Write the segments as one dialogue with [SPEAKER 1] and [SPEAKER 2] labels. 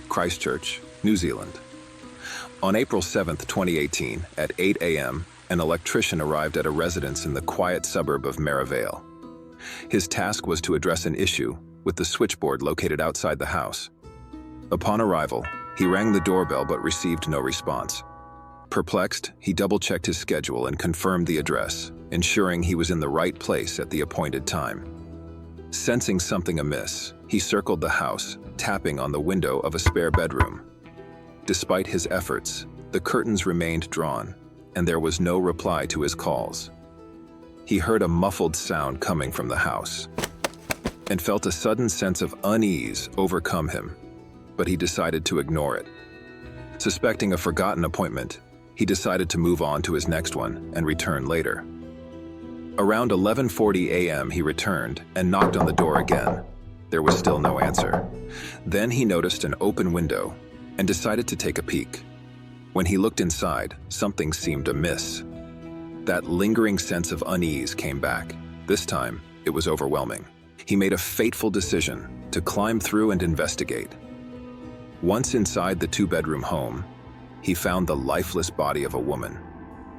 [SPEAKER 1] Christchurch, New Zealand. On April 7, 2018, at 8 a.m., an electrician arrived at a residence in the quiet suburb of Maryvale. His task was to address an issue with the switchboard located outside the house. Upon arrival, he rang the doorbell but received no response. Perplexed, he double-checked his schedule and confirmed the address, ensuring he was in the right place at the appointed time. Sensing something amiss, he circled the house, tapping on the window of a spare bedroom. Despite his efforts, the curtains remained drawn, and there was no reply to his calls. He heard a muffled sound coming from the house and felt a sudden sense of unease overcome him, but he decided to ignore it. Suspecting a forgotten appointment, he decided to move on to his next one and return later. Around 11:40 a.m. he returned and knocked on the door again. There was still no answer. Then he noticed an open window and decided to take a peek. When he looked inside, something seemed amiss. That lingering sense of unease came back. This time, it was overwhelming. He made a fateful decision to climb through and investigate. Once inside the two-bedroom home, he found the lifeless body of a woman.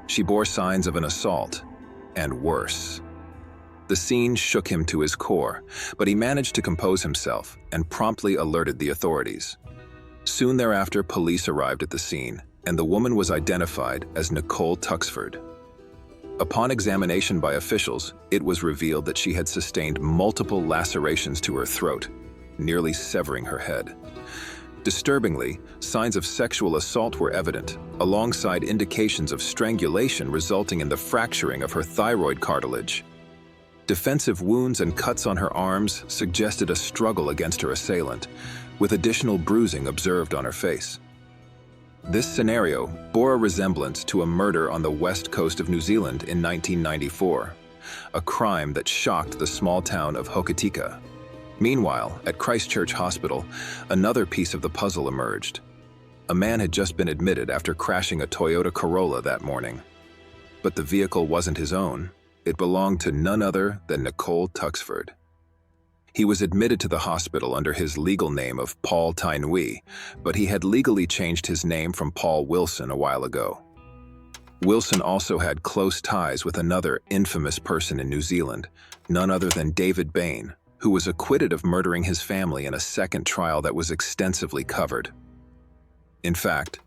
[SPEAKER 1] She bore signs of an assault, and worse. The scene shook him to his core, but he managed to compose himself and promptly alerted the authorities. Soon thereafter, police arrived at the scene, and the woman was identified as Nicole Tuxford. Upon examination by officials, it was revealed that she had sustained multiple lacerations to her throat, nearly severing her head. Disturbingly, signs of sexual assault were evident, alongside indications of strangulation resulting in the fracturing of her thyroid cartilage. Defensive wounds and cuts on her arms suggested a struggle against her assailant, with additional bruising observed on her face. This scenario bore a resemblance to a murder on the west coast of New Zealand in 1994, a crime that shocked the small town of Hokitika. Meanwhile, at Christchurch Hospital, another piece of the puzzle emerged. A man had just been admitted after crashing a Toyota Corolla that morning. But the vehicle wasn't his own. It belonged to none other than Nicole Tuxford. He was admitted to the hospital under his legal name of Paul Tainui, but he had legally changed his name from Paul Wilson a while ago. Wilson also had close ties with another infamous person in New Zealand, none other than David Bain, who was acquitted of murdering his family in a second trial that was extensively covered. In fact,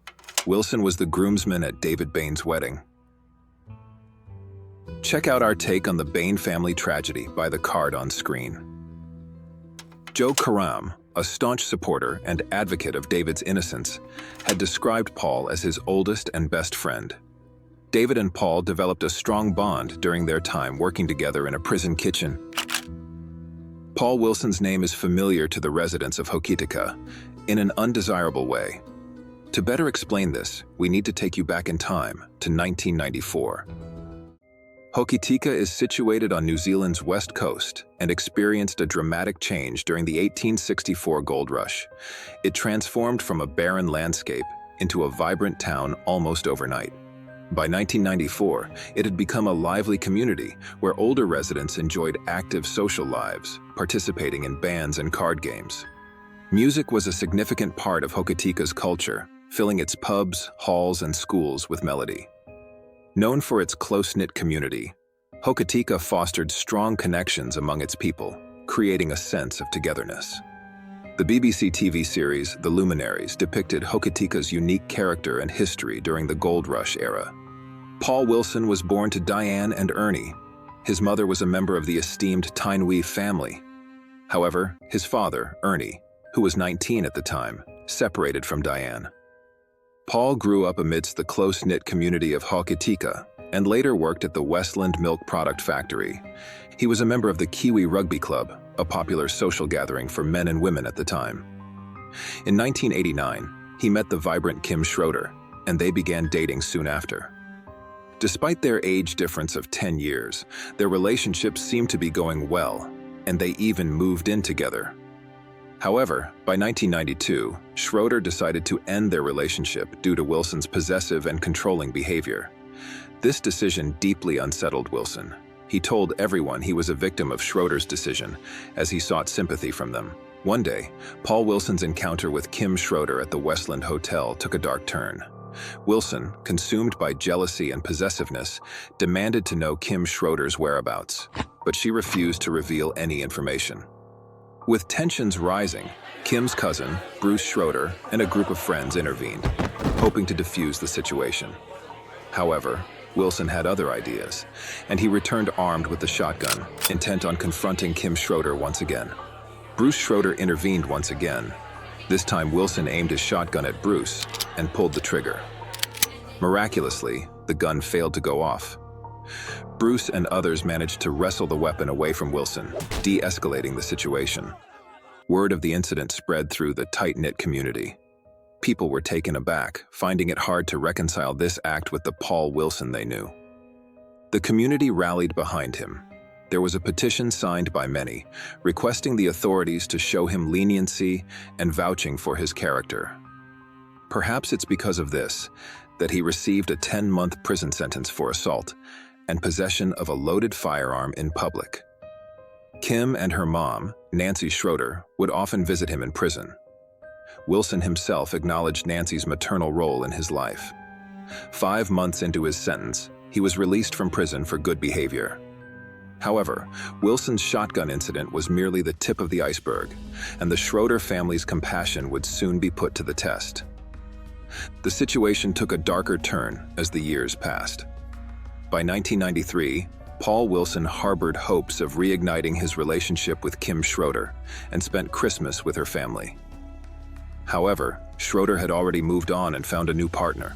[SPEAKER 1] Wilson was the groomsman at David Bain's wedding. Check out our take on the Bain family tragedy by the card on screen. Joe Karam, a staunch supporter and advocate of David's innocence, had described Paul as his oldest and best friend. David and Paul developed a strong bond during their time working together in a prison kitchen. Paul Wilson's name is familiar to the residents of Hokitika in an undesirable way. To better explain this, we need to take you back in time to 1994. Hokitika is situated on New Zealand's west coast and experienced a dramatic change during the 1864 gold rush. It transformed from a barren landscape into a vibrant town almost overnight. By 1994, it had become a lively community where older residents enjoyed active social lives, participating in bands and card games. Music was a significant part of Hokitika's culture, filling its pubs, halls, and schools with melody. Known for its close-knit community, Hokitika fostered strong connections among its people, creating a sense of togetherness. The BBC TV series The Luminaries depicted Hokitika's unique character and history during the gold rush era. Paul Wilson was born to Diane and Ernie. His mother was a member of the esteemed Tainui family. However, his father, Ernie, who was 19 at the time, separated from Diane. Paul grew up amidst the close-knit community of Hokitika and later worked at the Westland Milk Product Factory. He was a member of the Kiwi Rugby Club, a popular social gathering for men and women at the time. In 1989, he met the vibrant Kim Schroder, and they began dating soon after. Despite their age difference of 10 years, their relationship seemed to be going well, and they even moved in together. However, by 1992, Schroder decided to end their relationship due to Wilson's possessive and controlling behavior. This decision deeply unsettled Wilson. He told everyone he was a victim of Schroder's decision, as he sought sympathy from them. One day, Paul Wilson's encounter with Kim Schroder at the Westland Hotel took a dark turn. Wilson, consumed by jealousy and possessiveness, demanded to know Kim Schroder's whereabouts, but she refused to reveal any information. With tensions rising, Kim's cousin, Bruce Schroder, and a group of friends intervened, hoping to defuse the situation. However, Wilson had other ideas, and he returned armed with the shotgun, intent on confronting Kim Schroder once again. Bruce Schroder intervened once again. This time, Wilson aimed his shotgun at Bruce and pulled the trigger. Miraculously, the gun failed to go off. Bruce and others managed to wrestle the weapon away from Wilson, de-escalating the situation. Word of the incident spread through the tight-knit community. People were taken aback, finding it hard to reconcile this act with the Paul Wilson they knew. The community rallied behind him. There was a petition signed by many, requesting the authorities to show him leniency and vouching for his character. Perhaps it's because of this that he received a 10-month prison sentence for assault and possession of a loaded firearm in public. Kim and her mom, Nancy Schroder, would often visit him in prison. Wilson himself acknowledged Nancy's maternal role in his life. 5 months into his sentence, he was released from prison for good behavior. However, Wilson's shotgun incident was merely the tip of the iceberg, and the Schroder family's compassion would soon be put to the test. The situation took a darker turn as the years passed. By 1993, Paul Wilson harbored hopes of reigniting his relationship with Kim Schroder and spent Christmas with her family. However, Schroder had already moved on and found a new partner.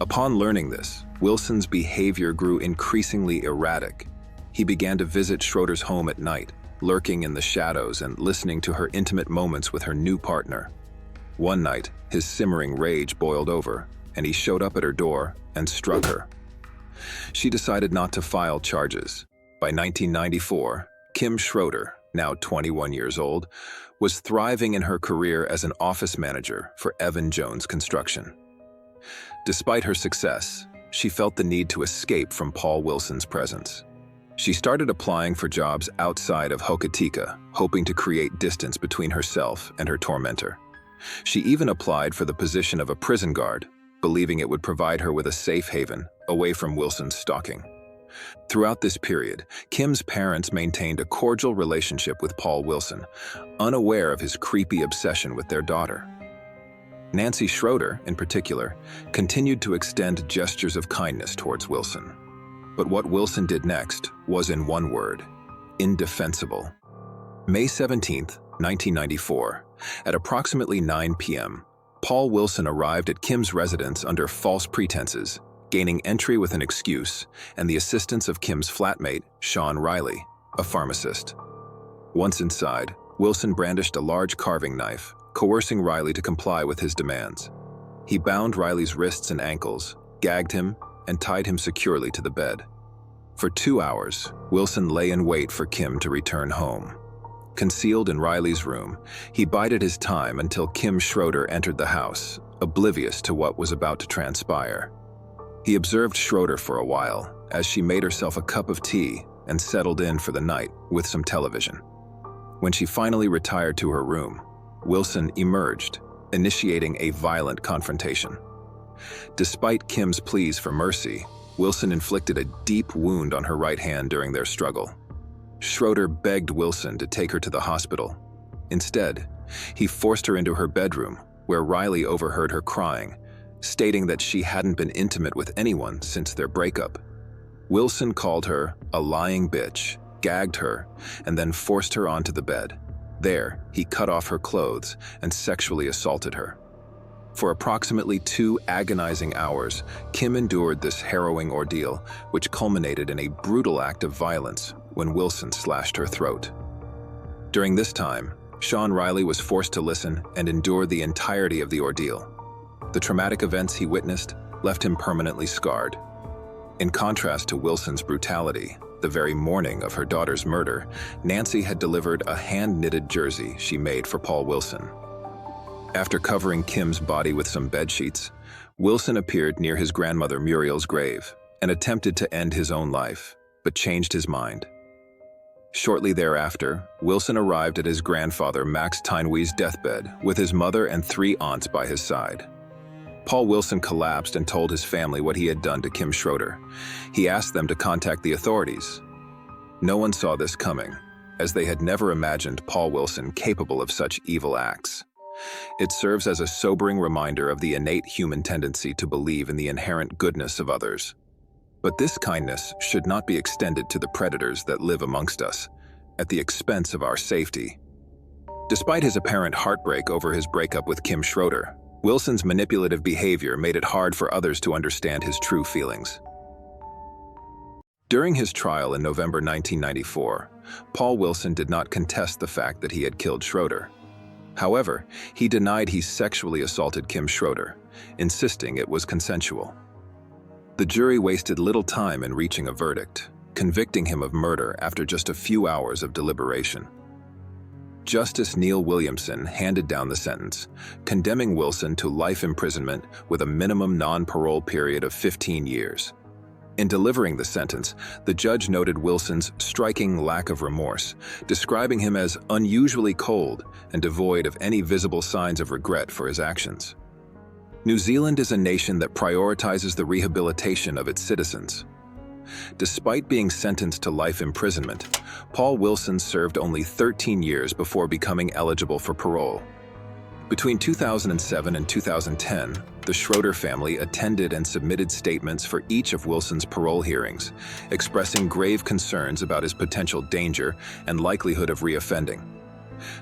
[SPEAKER 1] Upon learning this, Wilson's behavior grew increasingly erratic. He began to visit Schroder's home at night, lurking in the shadows and listening to her intimate moments with her new partner. One night, his simmering rage boiled over, and he showed up at her door and struck her. She decided not to file charges. By 1994, Kim Schroder, now 21 years old, was thriving in her career as an office manager for Evan Jones Construction. Despite her success, she felt the need to escape from Paul Wilson's presence. She started applying for jobs outside of Hokitika, hoping to create distance between herself and her tormentor. She even applied for the position of a prison guard, believing it would provide her with a safe haven away from Wilson's stalking. Throughout this period, Kim's parents maintained a cordial relationship with Paul Wilson, unaware of his creepy obsession with their daughter. Nancy Schroder, in particular, continued to extend gestures of kindness towards Wilson. But what Wilson did next was, in one word, indefensible. May 17, 1994, at approximately 9 p.m., Paul Wilson arrived at Kim's residence under false pretenses, gaining entry with an excuse and the assistance of Kim's flatmate, Sean Riley, a pharmacist. Once inside, Wilson brandished a large carving knife, coercing Riley to comply with his demands. He bound Riley's wrists and ankles, gagged him, and tied him securely to the bed. For 2 hours, Wilson lay in wait for Kim to return home. Concealed in Riley's room, he bided his time until Kim Schroder entered the house, oblivious to what was about to transpire. He observed Schroder for a while as she made herself a cup of tea and settled in for the night with some television. When she finally retired to her room, Wilson emerged, initiating a violent confrontation. Despite Kim's pleas for mercy, Wilson inflicted a deep wound on her right hand during their struggle. Schroder begged Wilson to take her to the hospital. Instead, he forced her into her bedroom, where Riley overheard her crying, stating that she hadn't been intimate with anyone since their breakup. Wilson called her a lying bitch, gagged her, and then forced her onto the bed. There, he cut off her clothes and sexually assaulted her. For approximately 2 agonizing hours, Kim endured this harrowing ordeal, which culminated in a brutal act of violence when Wilson slashed her throat. During this time, Sean Riley was forced to listen and endure the entirety of the ordeal. The traumatic events he witnessed left him permanently scarred. In contrast to Wilson's brutality, the very morning of her daughter's murder, Nancy had delivered a hand-knitted jersey she made for Paul Wilson. After covering Kim's body with some bedsheets, Wilson appeared near his grandmother Muriel's grave and attempted to end his own life, but changed his mind. Shortly thereafter, Wilson arrived at his grandfather Max Tainui's deathbed with his mother and 3 aunts by his side. Paul Wilson collapsed and told his family what he had done to Kim Schroder. He asked them to contact the authorities. No one saw this coming, as they had never imagined Paul Wilson capable of such evil acts. It serves as a sobering reminder of the innate human tendency to believe in the inherent goodness of others. But this kindness should not be extended to the predators that live amongst us, at the expense of our safety. Despite his apparent heartbreak over his breakup with Kim Schroder, Wilson's manipulative behavior made it hard for others to understand his true feelings. During his trial in November 1994, Paul Wilson did not contest the fact that he had killed Schroder. However, he denied he sexually assaulted Kim Schroder, insisting it was consensual. The jury wasted little time in reaching a verdict, convicting him of murder after just a few hours of deliberation. Justice Neil Williamson handed down the sentence, condemning Wilson to life imprisonment with a minimum non-parole period of 15 years. In delivering the sentence, the judge noted Wilson's striking lack of remorse, describing him as unusually cold and devoid of any visible signs of regret for his actions. New Zealand is a nation that prioritizes the rehabilitation of its citizens. Despite being sentenced to life imprisonment, Paul Wilson served only 13 years before becoming eligible for parole. Between 2007 and 2010, the Schroder family attended and submitted statements for each of Wilson's parole hearings, expressing grave concerns about his potential danger and likelihood of reoffending.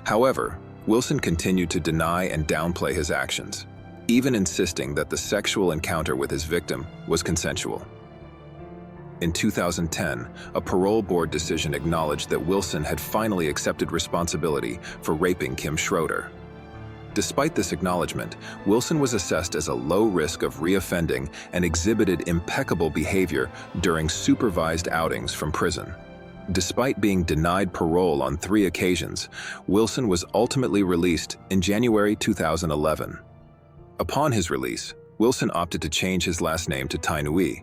[SPEAKER 1] However, Wilson continued to deny and downplay his actions, even insisting that the sexual encounter with his victim was consensual. In 2010, a parole board decision acknowledged that Wilson had finally accepted responsibility for raping Kim Schroder. Despite this acknowledgement, Wilson was assessed as a low risk of reoffending and exhibited impeccable behavior during supervised outings from prison. Despite being denied parole on 3 occasions, Wilson was ultimately released in January 2011. Upon his release, Wilson opted to change his last name to Tainui.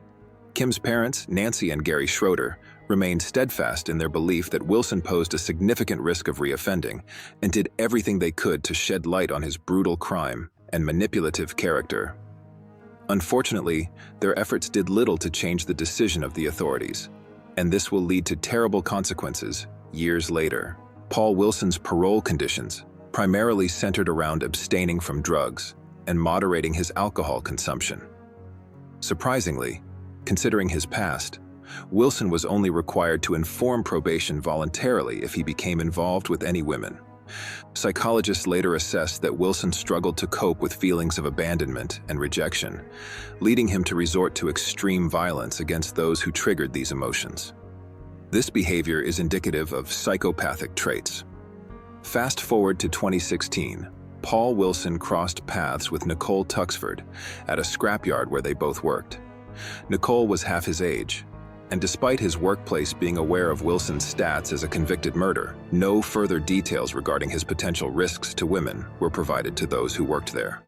[SPEAKER 1] Kim's parents, Nancy and Gary Schroder, remained steadfast in their belief that Wilson posed a significant risk of reoffending and did everything they could to shed light on his brutal crime and manipulative character. Unfortunately, their efforts did little to change the decision of the authorities, and this will lead to terrible consequences years later. Paul Wilson's parole conditions primarily centered around abstaining from drugs and moderating his alcohol consumption. Surprisingly, considering his past, Wilson was only required to inform probation voluntarily if he became involved with any women. Psychologists later assessed that Wilson struggled to cope with feelings of abandonment and rejection, leading him to resort to extreme violence against those who triggered these emotions. This behavior is indicative of psychopathic traits. Fast forward to 2016, Paul Wilson crossed paths with Nicole Tuxford at a scrapyard where they both worked. Nicole was half his age, and despite his workplace being aware of Wilson's stats as a convicted murderer, no further details regarding his potential risks to women were provided to those who worked there.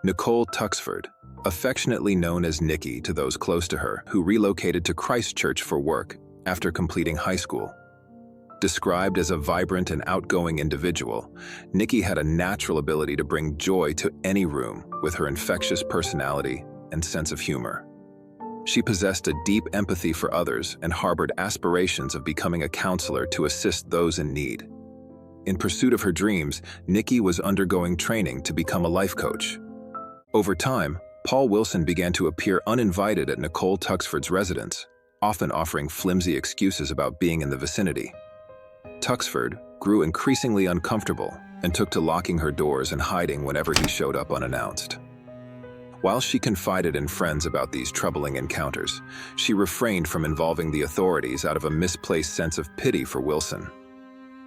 [SPEAKER 1] Nicole Tuxford, affectionately known as Nikki to those close to her, who relocated to Christchurch for work after completing high school. Described as a vibrant and outgoing individual, Nikki had a natural ability to bring joy to any room with her infectious personality and sense of humor. She possessed a deep empathy for others and harbored aspirations of becoming a counselor to assist those in need. In pursuit of her dreams, Nikki was undergoing training to become a life coach. Over time, Paul Wilson began to appear uninvited at Nicole Tuxford's residence, often offering flimsy excuses about being in the vicinity. Tuxford grew increasingly uncomfortable and took to locking her doors and hiding whenever he showed up unannounced. While she confided in friends about these troubling encounters, she refrained from involving the authorities out of a misplaced sense of pity for Wilson.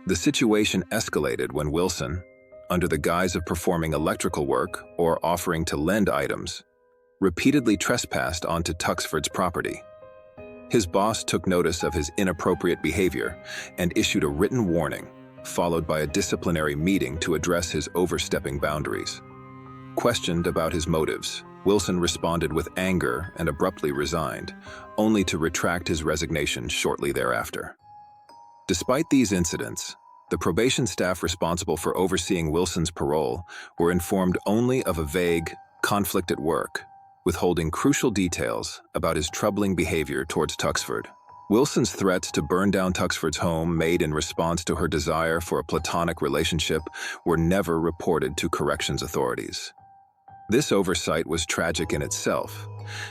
[SPEAKER 1] The situation escalated when Wilson, under the guise of performing electrical work or offering to lend items, repeatedly trespassed onto Tuxford's property. His boss took notice of his inappropriate behavior and issued a written warning, followed by a disciplinary meeting to address his overstepping boundaries. Questioned about his motives, Wilson responded with anger and abruptly resigned, only to retract his resignation shortly thereafter. Despite these incidents, the probation staff responsible for overseeing Wilson's parole were informed only of a vague conflict at work, withholding crucial details about his troubling behavior towards Tuxford. Wilson's threats to burn down Tuxford's home, made in response to her desire for a platonic relationship, were never reported to corrections authorities. This oversight was tragic in itself,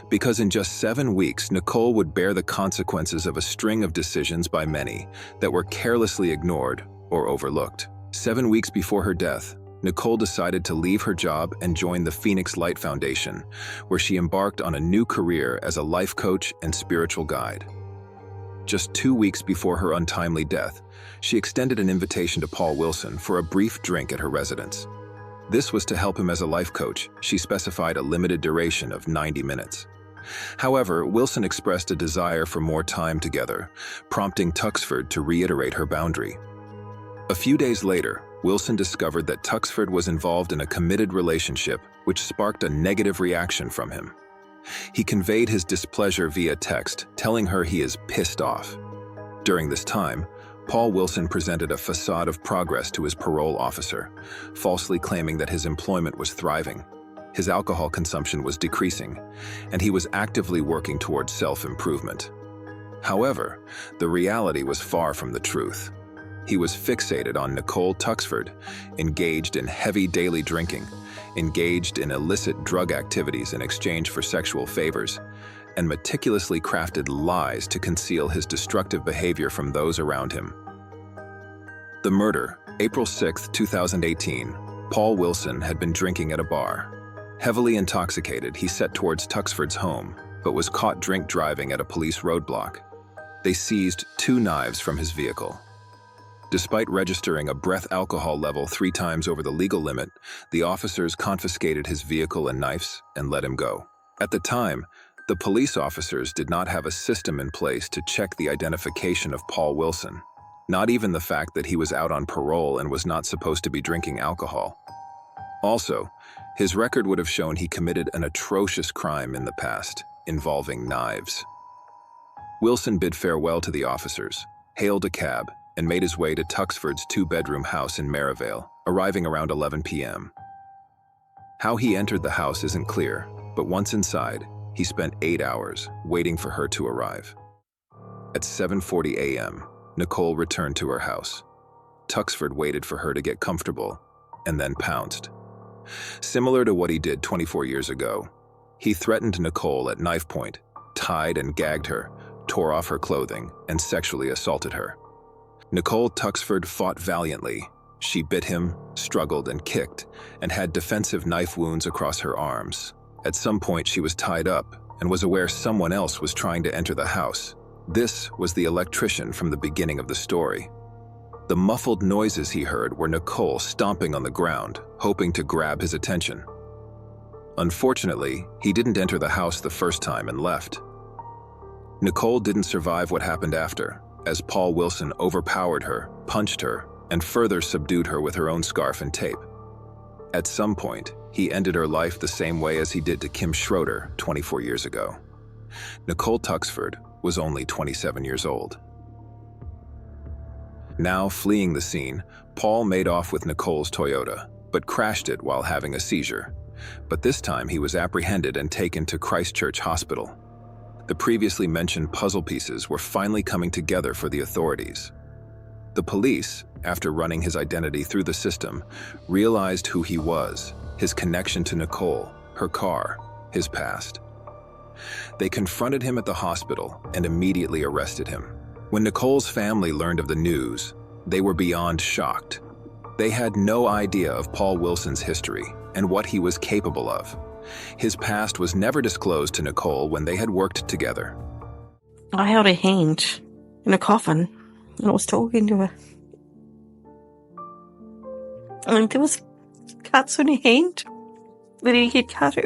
[SPEAKER 1] because in just 7 weeks, Nicole would bear the consequences of a string of decisions by many that were carelessly ignored or overlooked. 7 weeks before her death, Nicole decided to leave her job and join the Phoenix Light Foundation, where she embarked on a new career as a life coach and spiritual guide. Just 2 weeks before her untimely death, she extended an invitation to Paul Wilson for a brief drink at her residence. This was to help him as a life coach. She specified a limited duration of 90 minutes. However, Wilson expressed a desire for more time together, prompting Tuxford to reiterate her boundary. A few days later, Wilson discovered that Tuxford was involved in a committed relationship, which sparked a negative reaction from him. He conveyed his displeasure via text, telling her he is pissed off. During this time, Paul Wilson presented a facade of progress to his parole officer, falsely claiming that his employment was thriving, his alcohol consumption was decreasing, and he was actively working towards self-improvement. However, the reality was far from the truth. He was fixated on Nicole Tuxford, engaged in heavy daily drinking, engaged in illicit drug activities in exchange for sexual favors, and meticulously crafted lies to conceal his destructive behavior from those around him. The murder, April 6, 2018, Paul Wilson had been drinking at a bar. Heavily intoxicated, he set towards Tuxford's home, but was caught drink driving at a police roadblock. They seized 2 knives from his vehicle. Despite registering a breath alcohol level 3 times over the legal limit, the officers confiscated his vehicle and knives and let him go. At the time, the police officers did not have a system in place to check the identification of Paul Wilson, not even the fact that he was out on parole and was not supposed to be drinking alcohol. Also, his record would have shown he committed an atrocious crime in the past, involving knives. Wilson bid farewell to the officers, hailed a cab, and made his way to Tuxford's 2-bedroom house in Maryvale, arriving around 11 p.m. How he entered the house isn't clear, but once inside, he spent 8 hours waiting for her to arrive. At 7:40 a.m., Nicole returned to her house. Tuxford waited for her to get comfortable and then pounced. Similar to what he did 24 years ago, he threatened Nicole at knife point, tied and gagged her, tore off her clothing, and sexually assaulted her. Nicole Tuxford fought valiantly. She bit him, struggled, and kicked, and had defensive knife wounds across her arms. At some point, she was tied up and was aware someone else was trying to enter the house. This was the electrician from the beginning of the story. The muffled noises he heard were Nicole stomping on the ground, hoping to grab his attention. Unfortunately, he didn't enter the house the first time and left. Nicole didn't survive what happened after, as Paul Wilson overpowered her, punched her, and further subdued her with her own scarf and tape. At some point, he ended her life the same way as he did to Kim Schroder 24 years ago. Nicole Tuxford was only 27 years old. Now fleeing the scene, Paul made off with Nicole's Toyota, but crashed it while having a seizure. But this time he was apprehended and taken to Christchurch Hospital. The previously mentioned puzzle pieces were finally coming together for the authorities. The police, after running his identity through the system, realized who he was, his connection to Nicole, her car, his past. They confronted him at the hospital and immediately arrested him. When Nicole's family learned of the news, they were beyond shocked. They had no idea of Paul Wilson's history and what he was capable of. His past was never disclosed to Nicole when they had worked together.
[SPEAKER 2] I held her hand in a coffin and I was talking to her. And there was cuts on her hand that he had cut her.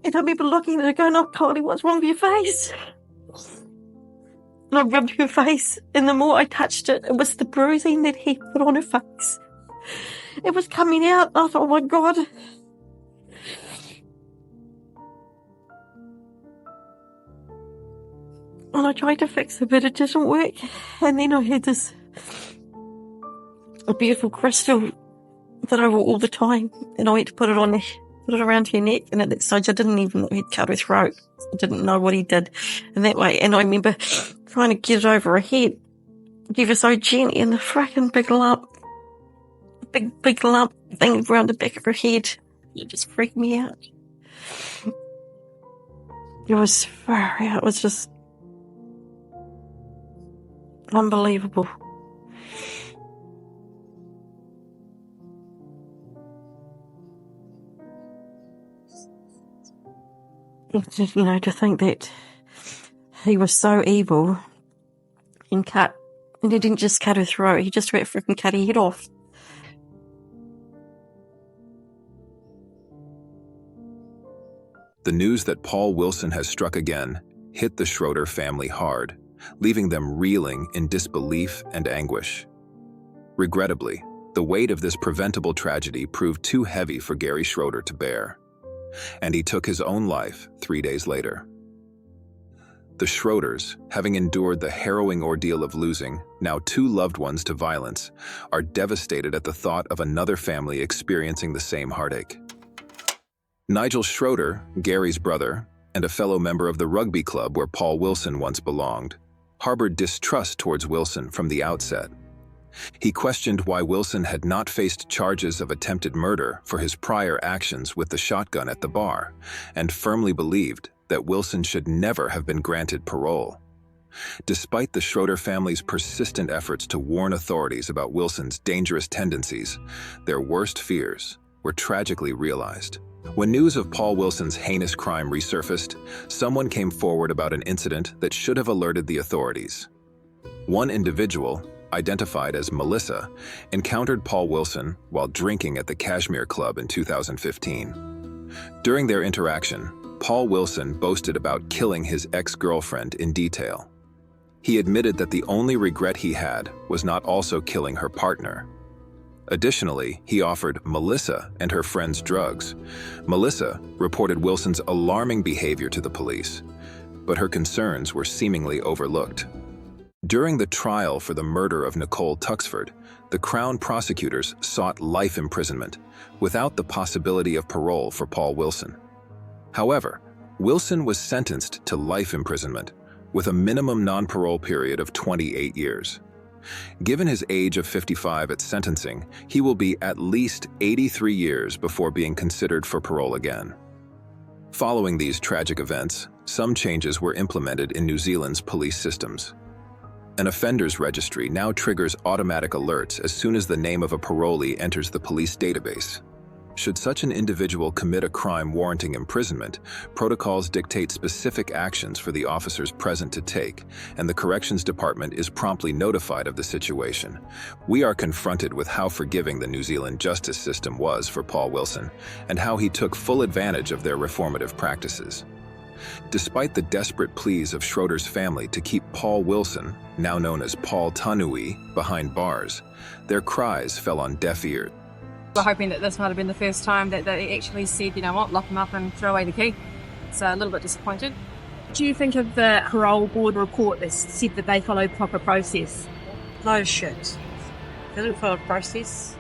[SPEAKER 2] And I remember looking at her going, "Oh, Kylie, what's wrong with your face?" And I rubbed her face, and the more I touched it, it was the bruising that he put on her face. It was coming out, and I thought, oh my God. And I tried to fix it, but it didn't work. And then I had this a beautiful crystal that I wore all the time, and I went to put it around her neck, and at that stage I didn't even know he'd cut her throat. I didn't know what he did in that way, and I remember trying to get it over her head, give her so gently, and the frickin' big lump thing around the back of her head. It just freaked me out. It was far out. It was just unbelievable. Just, to think that he was so evil and he didn't just cut her throat, he just freaking cut her head off.
[SPEAKER 1] The news that Paul Wilson has struck again hit the Schroder family hard, leaving them reeling in disbelief and anguish. Regrettably, the weight of this preventable tragedy proved too heavy for Gary Schroder to bear, and he took his own life 3 days later. The Schroders, having endured the harrowing ordeal of losing now 2 loved ones to violence, are devastated at the thought of another family experiencing the same heartache. Nigel Schroder, Gary's brother, and a fellow member of the rugby club where Paul Wilson once belonged, harbored distrust towards Wilson from the outset. He questioned why Wilson had not faced charges of attempted murder for his prior actions with the shotgun at the bar, and firmly believed that Wilson should never have been granted parole. Despite the Schroder family's persistent efforts to warn authorities about Wilson's dangerous tendencies, their worst fears were tragically realized. When news of Paul Wilson's heinous crime resurfaced, someone came forward about an incident that should have alerted the authorities. One individual, identified as Melissa, encountered Paul Wilson while drinking at the Kashmir Club in 2015. During their interaction, Paul Wilson boasted about killing his ex-girlfriend in detail. He admitted that the only regret he had was not also killing her partner. Additionally, he offered Melissa and her friends drugs. Melissa reported Wilson's alarming behavior to the police, but her concerns were seemingly overlooked. During the trial for the murder of Nicole Tuxford, the Crown prosecutors sought life imprisonment, without the possibility of parole for Paul Wilson. However, Wilson was sentenced to life imprisonment, with a minimum non-parole period of 28 years. Given his age of 55 at sentencing, he will be at least 83 years before being considered for parole again. Following these tragic events, some changes were implemented in New Zealand's police systems. An offenders registry now triggers automatic alerts as soon as the name of a parolee enters the police database. Should such an individual commit a crime warranting imprisonment, protocols dictate specific actions for the officers present to take, and the Corrections Department is promptly notified of the situation. We are confronted with how forgiving the New Zealand justice system was for Paul Wilson, and how he took full advantage of their reformative practices. Despite the desperate pleas of Schroder's family to keep Paul Wilson, now known as Paul Tainui, behind bars, their cries fell on deaf ears.
[SPEAKER 3] We're hoping that this might have been the first time that they actually said, you know what, lock him up and throw away the key. So a little bit disappointed.
[SPEAKER 4] Do you think of the parole board report that said that they followed proper process?
[SPEAKER 5] No shit. They didn't follow a process.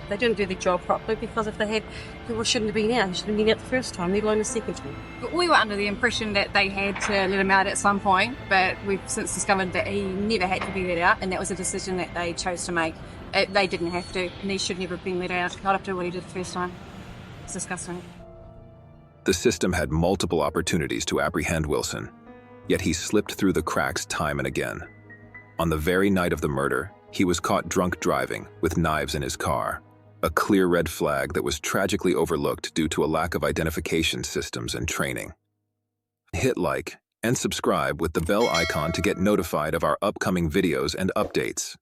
[SPEAKER 5] They didn't do the job properly, because if they had, people shouldn't have been out. They should have been out the first time, let alone the second time.
[SPEAKER 3] But we were under the impression that they had to let him out at some point, but we've since discovered that he never had to be let out, and that was a decision that they chose to make. They didn't have to, and he should never have been let out, not after what he did the first time. It's disgusting.
[SPEAKER 1] The system had multiple opportunities to apprehend Wilson, yet he slipped through the cracks time and again. On the very night of the murder, he was caught drunk driving with knives in his car, a clear red flag that was tragically overlooked due to a lack of identification systems and training. Hit like and subscribe with the bell icon to get notified of our upcoming videos and updates.